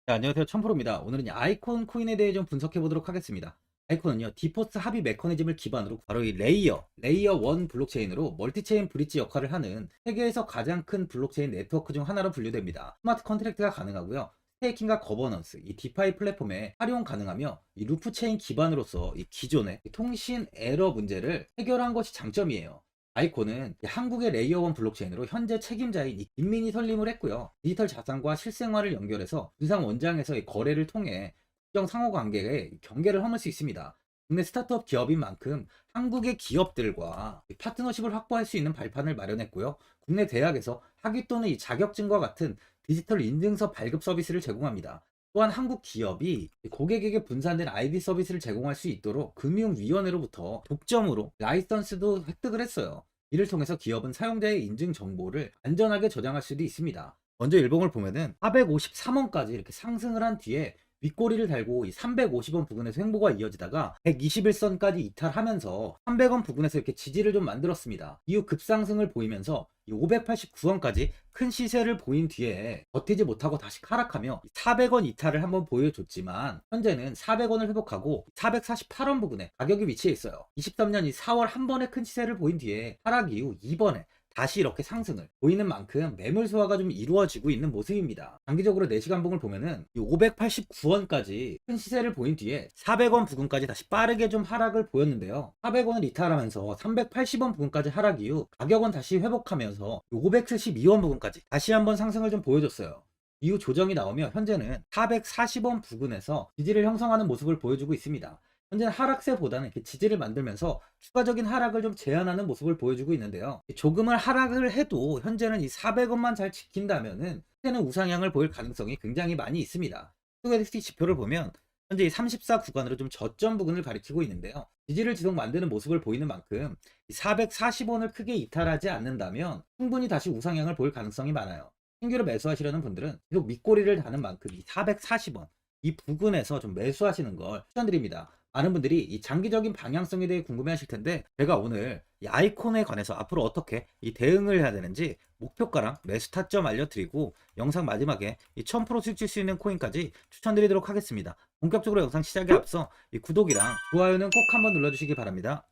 네, 안녕하세요. 천프로입니다. 오늘은 이 아이콘 코인에 대해 좀 분석해 보도록 하겠습니다. 아이콘은요, 디포스 합의 메커니즘을 기반으로 바로 이 레이어 1 블록체인으로 멀티체인 브릿지 역할을 하는 세계에서 가장 큰 블록체인 네트워크 중 하나로 분류됩니다. 스마트 컨트랙트가 가능하고요. 스테이킹과 거버넌스, 이 디파이 플랫폼에 활용 가능하며 이 루프 체인 기반으로서 이 기존의 통신 에러 문제를 해결한 것이 장점이에요. 아이콘은 한국의 레이어 1 블록체인으로 현재 책임자인 이 김민희 설립을 했고요. 디지털 자산과 실생활을 연결해서 분산 원장에서의 거래를 통해 국정 상호관계에 경계를 허물 수 있습니다. 국내 스타트업 기업인 만큼 한국의 기업들과 파트너십을 확보할 수 있는 발판을 마련했고요. 국내 대학에서 학위 또는 이 자격증과 같은 디지털 인증서 발급 서비스를 제공합니다. 또한 한국 기업이 고객에게 분산된 ID 서비스를 제공할 수 있도록 금융위원회로부터 독점으로 라이선스도 획득을 했어요. 이를 통해서 기업은 사용자의 인증 정보를 안전하게 저장할 수도 있습니다. 먼저 일봉을 보면은 453원까지 이렇게 상승을 한 뒤에 윗꼬리를 달고 이 350원 부근에서 횡보가 이어지다가 121선까지 이탈하면서 300원 부근에서 이렇게 지지를 좀 만들었습니다. 이후 급상승을 보이면서 589원까지 큰 시세를 보인 뒤에 버티지 못하고 다시 하락하며 400원 이탈을 한번 보여줬지만 현재는 400원을 회복하고 448원 부근에 가격이 위치해 있어요. 23년 이 4월 한 번의 큰 시세를 보인 뒤에 하락 이후 이번에 다시 이렇게 상승을 보이는 만큼 매물 소화가 좀 이루어지고 있는 모습입니다. 장기적으로 4시간 봉을 보면은 589원까지 큰 시세를 보인 뒤에 400원 부근까지 다시 빠르게 좀 하락을 보였는데요. 400원을 이탈하면서 380원 부근까지 하락 이후 가격은 다시 회복하면서 572원 부근까지 다시 한번 상승을 좀 보여줬어요. 이후 조정이 나오며 현재는 440원 부근에서 지지를 형성하는 모습을 보여주고 있습니다. 현재는 하락세보다는 이렇게 지지를 만들면서 추가적인 하락을 좀 제한하는 모습을 보여주고 있는데요. 조금은 하락을 해도 현재는 이 400원만 잘 지킨다면은 현재는 우상향을 보일 가능성이 굉장히 많이 있습니다. 스토캐스틱 지표를 보면 현재 이 34 구간으로 좀 저점 부근을 가리키고 있는데요. 지지를 지속 만드는 모습을 보이는 만큼 440원을 크게 이탈하지 않는다면 충분히 다시 우상향을 보일 가능성이 많아요. 신규로 매수하시려는 분들은 계속 윗꼬리를 다는 만큼 이 440원 이 부근에서 좀 매수하시는 걸 추천드립니다. 많은 분들이 이 장기적인 방향성에 대해 궁금해 하실 텐데 제가 오늘 이 아이콘에 관해서 앞으로 어떻게 이 대응을 해야 되는지 목표가랑 매수 타점 알려드리고 영상 마지막에 이 1000% 수익 수 있는 코인까지 추천드리도록 하겠습니다. 본격적으로 영상 시작에 앞서 이 구독이랑 좋아요는 꼭 한번 눌러주시기 바랍니다.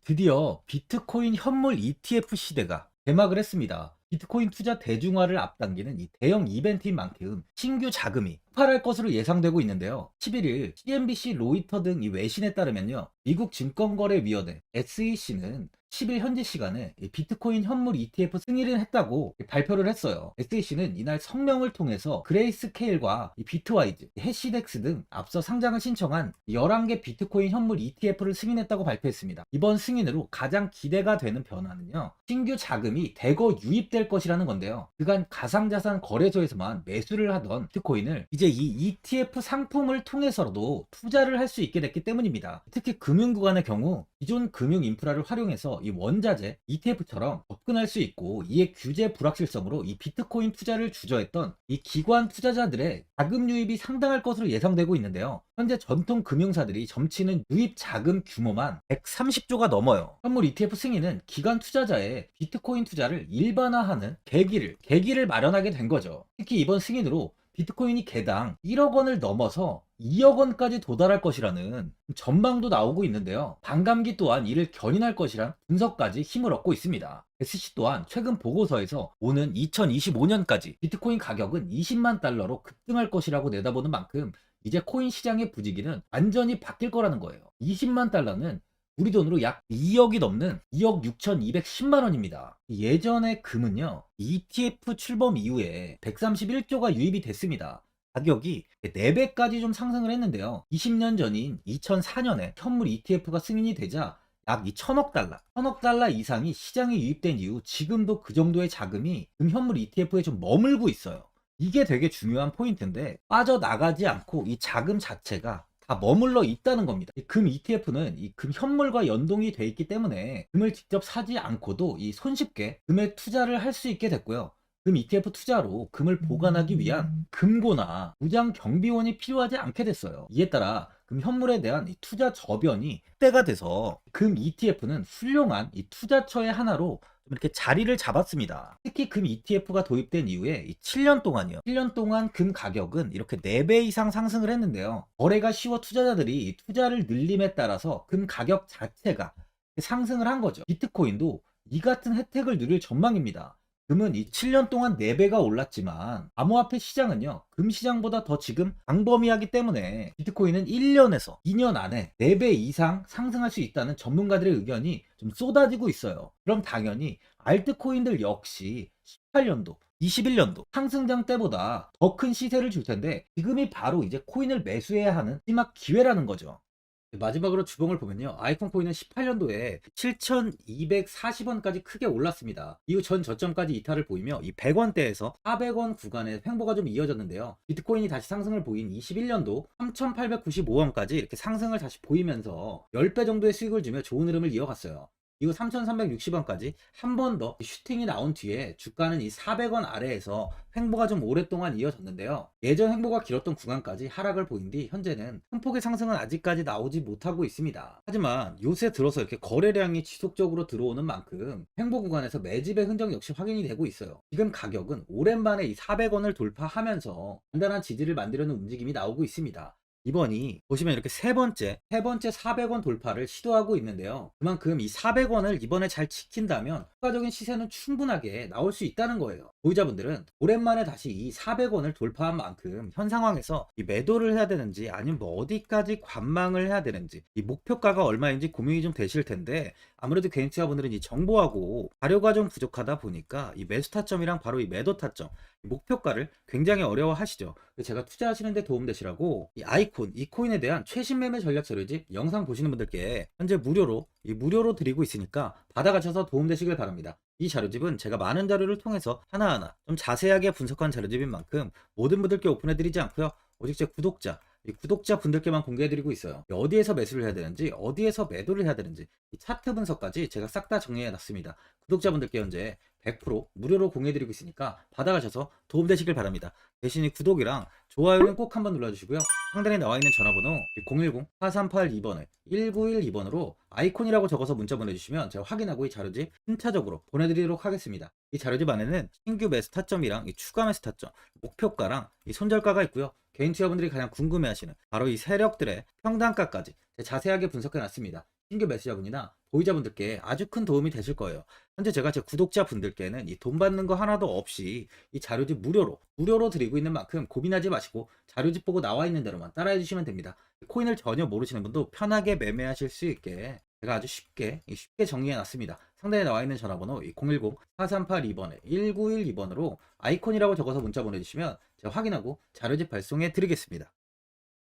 드디어 비트코인 현물 ETF 시대가 개막을 했습니다. 비트코인 투자 대중화를 앞당기는 이 대형 이벤트인 만큼 신규 자금이 폭발할 것으로 예상되고 있는데요. 11일 CNBC, 로이터 등 이 외신에 따르면요. 미국 증권거래위원회 SEC는 10일 현지 시간에 비트코인 현물 ETF 승인을 했다고 발표를 했어요. SEC는 이날 성명을 통해서 그레이스케일과 비트와이즈, 해시덱스 등 앞서 상장을 신청한 11개 비트코인 현물 ETF를 승인했다고 발표했습니다. 이번 승인으로 가장 기대가 되는 변화는요. 신규 자금이 대거 유입될 것이라는 건데요. 그간 가상자산 거래소에서만 매수를 하던 비트코인을 이제 이 ETF 상품을 통해서도 투자를 할 수 있게 됐기 때문입니다. 특히 금융구간의 경우 기존 금융 인프라를 활용해서 이 원자재 ETF처럼 접근할 수 있고 이에 규제 불확실성으로 이 비트코인 투자를 주저했던 이 기관 투자자들의 자금 유입이 상당할 것으로 예상되고 있는데요. 현재 전통 금융사들이 점치는 유입 자금 규모만 130조가 넘어요. 현물 ETF 승인은 기관 투자자의 비트코인 투자를 일반화하는 계기를 마련하게 된 거죠. 특히 이번 승인으로 비트코인이 개당 1억 원을 넘어서 2억 원까지 도달할 것이라는 전망도 나오고 있는데요. 반감기 또한 이를 견인할 것이란 분석까지 힘을 얻고 있습니다. SC 또한 최근 보고서에서 오는 2025년까지 비트코인 가격은 20만 달러로 급등할 것이라고 내다보는 만큼 이제 코인 시장의 부지기는 완전히 바뀔 거라는 거예요. 20만 달러는 우리 돈으로 약 2억이 넘는 2억 6,210만 원입니다. 예전의 금은요, ETF 출범 이후에 131조가 유입이 됐습니다. 가격이 4배까지 좀 상승을 했는데요. 20년 전인 2004년에 현물 ETF가 승인이 되자 약 2천억 달러, 1천억 달러 이상이 시장에 유입된 이후 지금도 그 정도의 자금이 금현물 ETF에 좀 머물고 있어요. 이게 되게 중요한 포인트인데 빠져나가지 않고 이 자금 자체가 다 머물러 있다는 겁니다. 금 ETF는 이 금 현물과 연동이 돼 있기 때문에 금을 직접 사지 않고도 이 손쉽게 금에 투자를 할 수 있게 됐고요. 금 ETF 투자로 금을 보관하기 위한 금고나 무장 경비원이 필요하지 않게 됐어요. 이에 따라 금 현물에 대한 이 투자 저변이 확대가 돼서 금 ETF는 훌륭한 이 투자처의 하나로 이렇게 자리를 잡았습니다. 특히 금 ETF가 도입된 이후에 이 7년 동안이요. 7년 동안 금 가격은 이렇게 4배 이상 상승을 했는데요. 거래가 쉬워 투자자들이 이 투자를 늘림에 따라서 금 가격 자체가 상승을 한 거죠. 비트코인도 이 같은 혜택을 누릴 전망입니다. 금은 이 7년 동안 4배가 올랐지만 암호화폐 시장은요, 금 시장보다 더 지금 광범위하기 때문에 비트코인은 1년에서 2년 안에 4배 이상 상승할 수 있다는 전문가들의 의견이 좀 쏟아지고 있어요. 그럼 당연히 알트코인들 역시 18년도 21년도 상승장 때보다 더 큰 시세를 줄 텐데, 지금이 바로 이제 코인을 매수해야 하는 마지막 기회라는 거죠. 마지막으로 주봉을 보면요, 아이콘 코인은 18년도에 7,240원까지 크게 올랐습니다. 이후 전 저점까지 이탈을 보이며 이 100원대에서 400원 구간의 횡보가 좀 이어졌는데요. 비트코인이 다시 상승을 보인 21년도 3,895원까지 이렇게 상승을 다시 보이면서 10배 정도의 수익을 주며 좋은 흐름을 이어갔어요. 이후 3,360원까지 한 번 더 슈팅이 나온 뒤에 주가는 이 400원 아래에서 횡보가 좀 오랫동안 이어졌는데요. 예전 횡보가 길었던 구간까지 하락을 보인 뒤 현재는 큰 폭의 상승은 아직까지 나오지 못하고 있습니다. 하지만 요새 들어서 이렇게 거래량이 지속적으로 들어오는 만큼 횡보 구간에서 매집의 흔적 역시 확인이 되고 있어요. 지금 가격은 오랜만에 이 400원을 돌파하면서 단단한 지지를 만들려는 움직임이 나오고 있습니다. 이번이 보시면 이렇게 세 번째 400원 돌파를 시도하고 있는데요. 그만큼 이 400원을 이번에 잘 지킨다면 추가적인 시세는 충분하게 나올 수 있다는 거예요. 보유자분들은 오랜만에 다시 이 400원을 돌파한 만큼 현 상황에서 이 매도를 해야 되는지 아니면 뭐 어디까지 관망을 해야 되는지, 이 목표가가 얼마인지 고민이 좀 되실 텐데, 아무래도 개인 투자분들은 이 정보하고 자료가 좀 부족하다 보니까 이 매수 타점이랑 바로 이 매도 타점, 목표가를 굉장히 어려워하시죠. 제가 투자하시는 데 도움되시라고 이 아이콘, 이 코인에 대한 최신 매매 전략 자료집 영상 보시는 분들께 현재 무료로 드리고 있으니까 받아가셔서 도움되시길 바랍니다. 이 자료집은 제가 많은 자료를 통해서 하나하나 좀 자세하게 분석한 자료집인 만큼 모든 분들께 오픈해드리지 않고요, 오직 제 이 구독자 분들께만 공개해드리고 있어요. 어디에서 매수를 해야 되는지, 어디에서 매도를 해야 되는지, 이 차트 분석까지 제가 싹 다 정리해놨습니다. 구독자분들께 현재 100% 무료로 공유해드리고 있으니까 받아가셔서 도움되시길 바랍니다. 대신 이 구독이랑 좋아요는 꼭 한번 눌러주시고요. 상단에 나와있는 전화번호 010-4382번에 1912번으로 아이콘이라고 적어서 문자 보내주시면 제가 확인하고 이 자료집 순차적으로 보내드리도록 하겠습니다. 이 자료집 안에는 신규 매수 타점이랑 이 추가 매수 타점, 목표가랑 이 손절가가 있고요. 개인 투자분들이 가장 궁금해하시는 바로 이 세력들의 평단가까지 자세하게 분석해놨습니다. 신규 매수자분이나 보유자분들께 아주 큰 도움이 되실 거예요. 현재 제가 제 구독자분들께는 이 돈 받는 거 하나도 없이 이 자료집 무료로 드리고 있는 만큼 고민하지 마시고 자료집 보고 나와 있는 대로만 따라해 주시면 됩니다. 코인을 전혀 모르시는 분도 편하게 매매하실 수 있게 제가 아주 쉽게 정리해 놨습니다. 상단에 나와 있는 전화번호 010-4382번에 1912번으로 아이콘이라고 적어서 문자 보내주시면 제가 확인하고 자료집 발송해 드리겠습니다.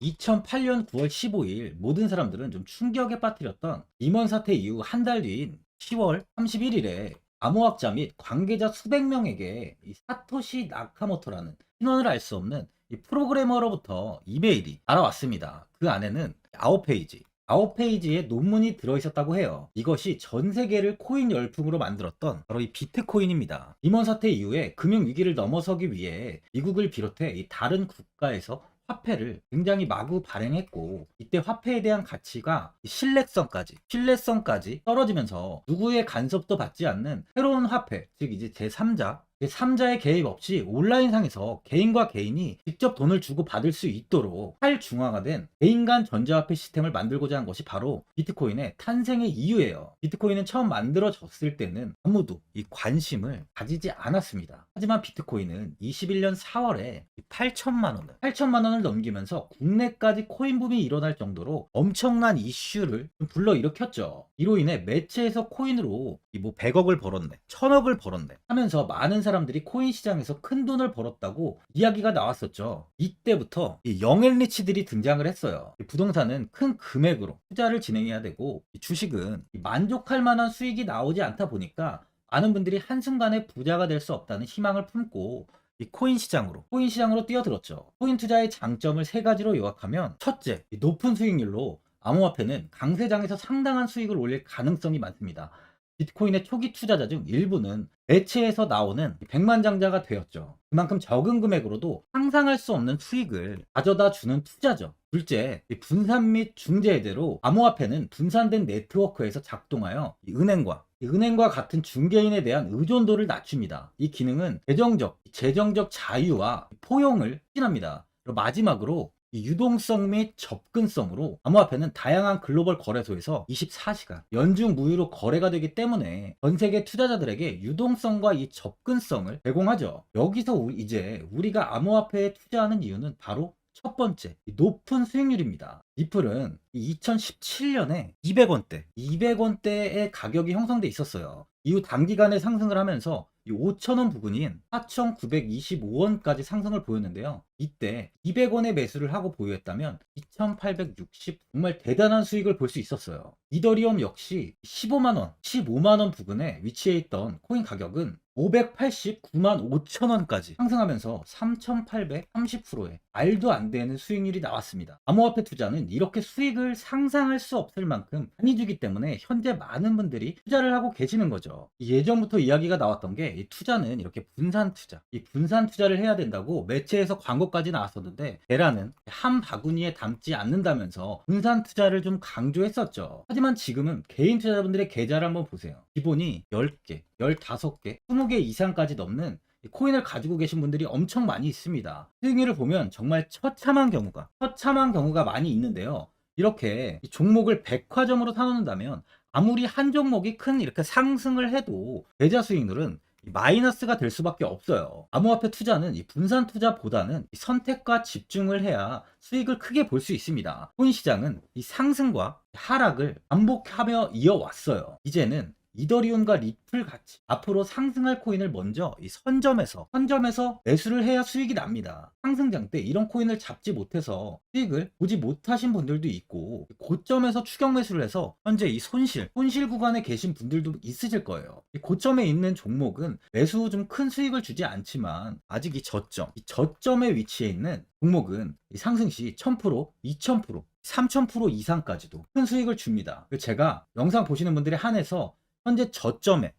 2008년 9월 15일 모든 사람들은 좀 충격에 빠뜨렸던 리먼 사태 이후 한 달 뒤인 10월 31일에 암호학자 및 관계자 수백 명에게 이 사토시 나카모토라는 신원을 알 수 없는 이 프로그래머로부터 이메일이 알아왔습니다. 그 안에는 9페이지의 논문이 들어있었다고 해요. 이것이 전 세계를 코인 열풍으로 만들었던 바로 이 비트코인입니다. 리먼 사태 이후에 금융위기를 넘어서기 위해 미국을 비롯해 이 다른 국가에서 화폐를 굉장히 마구 발행했고, 이때 화폐에 대한 가치가 신뢰성까지 떨어지면서 누구의 간섭도 받지 않는 새로운 화폐, 즉 이제 제3자의 개입 없이 온라인상에서 개인과 개인이 직접 돈을 주고 받을 수 있도록 탈중앙화된 개인 간 전자화폐 시스템을 만들고자 한 것이 바로 비트코인의 탄생의 이유예요. 비트코인은 처음 만들어졌을 때는 아무도 이 관심을 가지지 않았습니다. 하지만 비트코인은 21년 4월에 8천만 원을 넘기면서 국내까지 코인 붐이 일어날 정도로 엄청난 이슈를 불러일으켰죠. 이로 인해 매체에서 코인으로 뭐 100억을 벌었네, 1000억을 벌었네 하면서 많은 사람들이 코인 시장에서 큰 돈을 벌었다고 이야기가 나왔었죠. 이때부터 이 영앤리치들이 등장을 했어요. 부동산은 큰 금액으로 투자를 진행해야 되고, 주식은 만족할 만한 수익이 나오지 않다 보니까 많은 분들이 한순간에 부자가 될 수 없다는 희망을 품고 이 코인 시장으로 뛰어들었죠. 코인 투자의 장점을 세 가지로 요약하면, 첫째, 높은 수익률로 암호화폐는 강세장에서 상당한 수익을 올릴 가능성이 많습니다. 비트코인의 초기 투자자 중 일부는 매체에서 나오는 백만장자가 되었죠. 그만큼 적은 금액으로도 상상할 수 없는 수익을 가져다 주는 투자죠. 둘째, 이 분산 및 중재 해제로 암호화폐는 분산된 네트워크에서 작동하여 이 은행과 같은 중개인에 대한 의존도를 낮춥니다. 이 기능은 재정적 자유와 포용을 추진합니다. 그리고 마지막으로 이 유동성 및 접근성으로 암호화폐는 다양한 글로벌 거래소에서 24시간 연중 무휴로 거래가 되기 때문에 전 세계 투자자들에게 유동성과 이 접근성을 제공하죠. 여기서 이제 우리가 암호화폐에 투자하는 이유는 바로 첫 번째, 높은 수익률입니다. 리플은 2017년에 200원대의 가격이 형성돼 있었어요. 이후 단기간에 상승을 하면서 이 5,000원 부근인 4,925원까지 상승을 보였는데요. 이때 200원에 매수를 하고 보유했다면 2,860 정말 대단한 수익을 볼 수 있었어요. 이더리움 역시 15만원 부근에 위치해 있던 코인 가격은 589만 5천원까지 상승하면서 3,830%의 말도 안 되는 수익률이 나왔습니다. 암호화폐 투자는 이렇게 수익을 상상할 수 없을 만큼 많이 주기 때문에 현재 많은 분들이 투자를 하고 계시는 거죠. 예전부터 이야기가 나왔던 게 이 투자는 이렇게 분산 투자, 이 분산 투자를 해야 된다고 매체에서 광고까지 나왔었는데 테라는 한 바구니에 담지 않는다면서 분산 투자를 좀 강조했었죠. 하지만 지금은 개인 투자자분들의 계좌를 한번 보세요. 기본이 10개, 15개, 20개 이상까지 넘는 코인을 가지고 계신 분들이 엄청 많이 있습니다. 수익률을 보면 정말 처참한 경우가 많이 있는데요. 이렇게 이 종목을 백화점으로 사놓는다면 아무리 한 종목이 큰 이렇게 상승을 해도 계좌 수익률은 마이너스가 될 수밖에 없어요. 암호화폐 투자는 이 분산 투자보다는 이 선택과 집중을 해야 수익을 크게 볼 수 있습니다. 코인 시장은 이 상승과 하락을 반복하며 이어왔어요. 이제는 이더리움과 리플 같이 앞으로 상승할 코인을 먼저 이 선점에서 매수를 해야 수익이 납니다. 상승장 때 이런 코인을 잡지 못해서 수익을 보지 못하신 분들도 있고, 고점에서 추격 매수를 해서 현재 이 손실 구간에 계신 분들도 있으실 거예요. 이 고점에 있는 종목은 매수 후 좀 큰 수익을 주지 않지만 아직 이 저점에 위치해 있는 종목은 이 상승 시 1000%, 2000%, 3000% 이상까지도 큰 수익을 줍니다. 제가 영상 보시는 분들에 한해서 현재 저점에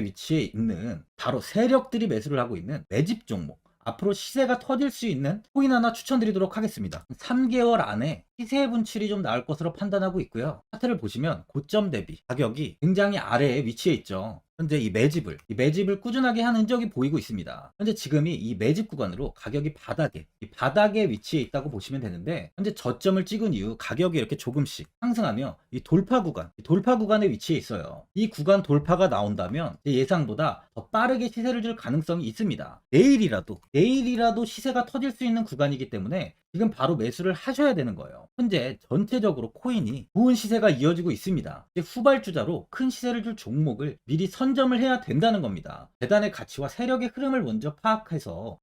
위치해 있는 바로 세력들이 매수를 하고 있는 매집 종목, 앞으로 시세가 터질 수 있는 코인 하나 추천드리도록 하겠습니다. 3개월 안에 시세 분출이 좀 나올 것으로 판단하고 있고요. 차트를 보시면 고점 대비 가격이 굉장히 아래에 위치해 있죠. 현재 이 매집을 꾸준하게 한 흔적이 보이고 있습니다. 현재 지금이 이 매집 구간으로 가격이 바닥에 위치해 있다고 보시면 되는데, 현재 저점을 찍은 이후 가격이 이렇게 조금씩 상승하며 이 돌파 구간에 위치해 있어요. 이 구간 돌파가 나온다면 예상보다 더 빠르게 시세를 줄 가능성이 있습니다. 내일이라도 시세가 터질 수 있는 구간이기 때문에 지금 바로 매수를 하셔야 되는 거예요. 현재 전체적으로 코인이 좋은 시세가 이어지고 있습니다. 후발주자로 큰 시세를 줄 종목을 미리 선점을 해야 된다는 겁니다. 재단의 가치와 세력의 흐름을 먼저 파악해서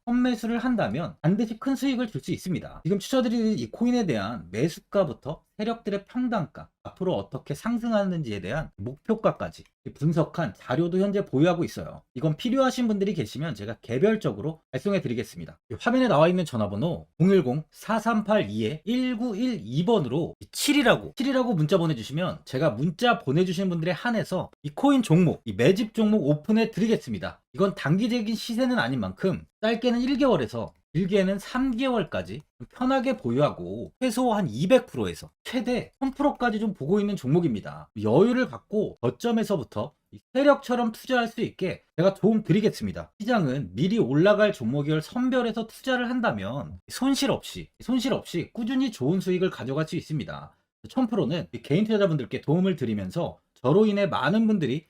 선매수를 한다면 반드시 큰 수익을 줄 수 있습니다. 지금 추천드리는 이 코인에 대한 매수가부터 세력들의 평단가, 앞으로 어떻게 상승하는지에 대한 목표가까지 분석한 자료도 현재 보유하고 있어요. 이건 필요하신 분들이 계시면 제가 개별적으로 발송해 드리겠습니다. 화면에 나와 있는 전화번호 010-4382-1912번으로 7이라고 문자 보내주시면 제가 문자 보내주시는 분들에 한해서 이 코인 종목, 이 매집 종목 오픈해 드리겠습니다. 이건 단기적인 시세는 아닌 만큼 짧게는 1개월에서 길게는 3개월까지 편하게 보유하고 최소 한 200%에서 최대 1000%까지 좀 보고 있는 종목입니다. 여유를 갖고 저점에서부터 세력처럼 투자할 수 있게 제가 도움 드리겠습니다. 시장은 미리 올라갈 종목을 선별해서 투자를 한다면 손실 없이 꾸준히 좋은 수익을 가져갈 수 있습니다. 1000%는 개인 투자자분들께 도움을 드리면서 저로 인해 많은 분들이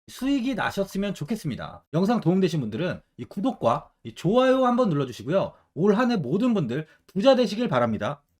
수익이 나셨으면 좋겠습니다. 영상 도움되신 분들은 이 구독과 이 좋아요 한번 눌러주시고요. 올 한 해 모든 분들 부자 되시길 바랍니다.